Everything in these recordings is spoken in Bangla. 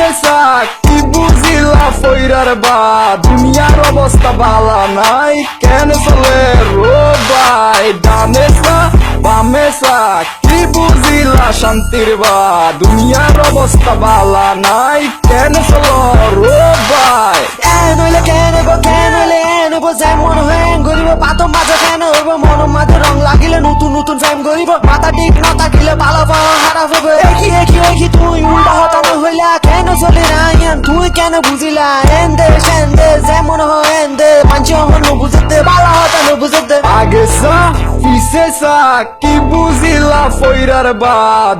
কি বুঝিলা ফইরার বা দুনিয়ার অবস্থা বালা নাই কেন চলে রো ভাই ডানেসা বামেসা কি বুঝিলা শান্তির বা দুনিয়ার অবস্থা বালা নাই কেন চলো রো ভাই নইলে কেন গো যেমন হ্যাং করিব পাতম মাঝে কেন হইব মন মাঝে রং লাগিলে নতুন নতুন ফ্যাম করিব মাথা ঠিক না থাকিলে ভালো পাওয়া খারাপ হবে একই তুই উল্টা হতানো হইলা কেন চলি রায়ান তুই কেন বুঝিলা এন্দে সেন্দে যেমন হয় এন্দে মানছি হন বুঝতে ভালো হতানো বুঝতে আগে সা পিছে সা কি বুঝিলা ফইরার বা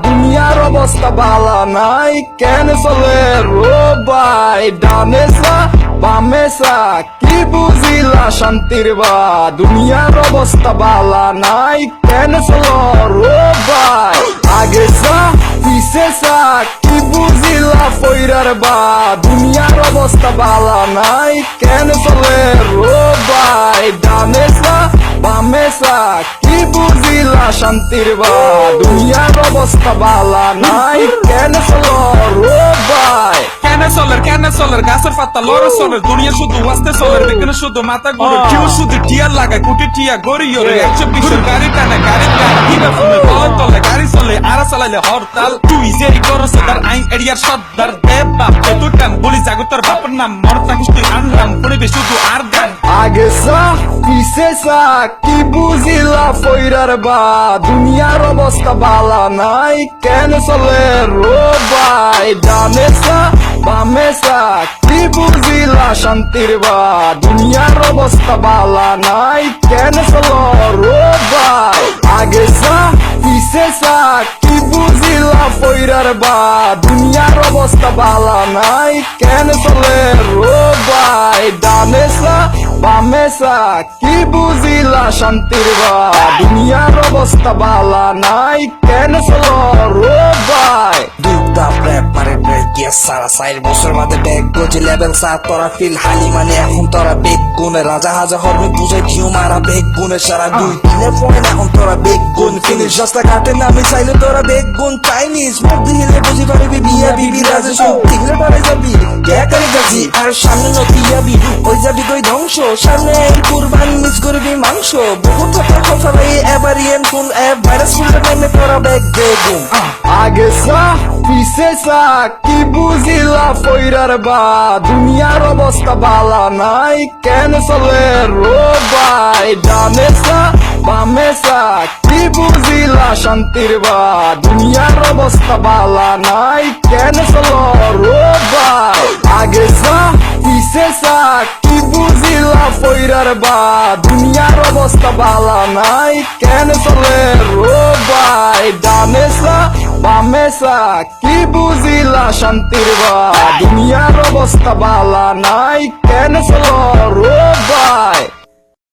দুনিয়ার অবস্থা বালা নাই কেন চলে রো ভাই ডানেসা বামেসা কি বুঝিলা শান্তির বা দুনিয়ার অবস্থা বালা নাই কেন চলো রো ভাই আগে সা পিছে সা কি বুঝিলা ফইরার বা দুনিয়ার অবস্থা বালা নাই কেন চলে রো ভাই ডানেসা বামেসা কি বুঝিলা শান্তির বা দুনিয়ার অবস্থা বালা নাই কেন চলো রো ভাই কেন চলের গাছের পাতা লড়ে চলের দুনিয়া শুধু আসতে চলের বেকার শুধু মাথা ঘুরে কেউ শুধু টিয়ার লাগায় কোটি টিয়া গড়ি ওরে 120 গাড়ি টানে গাড়ি হিরা ফুলে তলে গাড়ি চলে আর চালাইলে হরতাল তুই যে করছ তার আইন এরিয়ার সর্দার দেব বাপ তো টান বলি জাগতার বাপের নাম মরতা কিস্তি আনলাম পড়বে শুধু আর গান আগে সা পিছে সা কি বুঝিলা ফইরার বা দুনিয়ার অবস্থা বালা নাই কেন চলে রো ভাই ডানেসা বামেসা কি বুঝিলা শান্তির বা দুনিয়ার অবস্থা বালা নাই কেন চলো রো ভাই আগে সা পিছে সা কি বুঝিলা ফইরার বা দুনিয়ার অবস্থা বালা নাই কেন চলে রো ভাই ডানেসা বামেসা কি বুঝিলা শান্তির বা দুনিয়ার অবস্থা বালা নাই কেন চলো রো ভাই দুটা প্রেপারে ব্রেক গিয়ে সারা 4 বছর বাদে ব্যাগ গজি লেভেল 7 তোরা ফিল হালি মানে এখন তোরা বেগ গুনে রাজা হাজা হরবে বুঝে কিউ মারা বেগ গুনে সারা 2-3 পয়েন্ট এখন তোরা বেগ গুন ফিনিশ রাস্তা ঘাটে নামি চাইলে তোরা বেগ গুন চাইনিজ মুখ দিলে বুঝি পারবি বিয়া বিবি রাজা সব দিলে পারে যাবি কে করে গাজি আর সামনে নতিয়াবি ওই যাবি কই ধ্বংস সামনে কুরবান মিস করবি মাংস বহুত কথা ভাই এবারিয়ান কোন ভাইরাস ফুলে নেমে তোরা বেগ বেগুন আগে সা পিছে সা কি বুঝিলা ফইরার বা দুনিয়ার অবস্থা বালা নাই কেন চলে রো ভাই ডানেসা বামেসা কি বুঝিলা শান্তির বা দুনিয়ার অবস্থা বালা নাই কেন চলো রো ভাই আগে সা পিছে সা কি বুঝিলা ফইরার বা দুনিয়ার অবস্থা বালা নাই কেন চলে রো ভাই ডানেসা বামেসা কি বুঝিলা শান্তির বা দুনিয়ার অবস্থা বালা নাই কেন চলো রো ভাই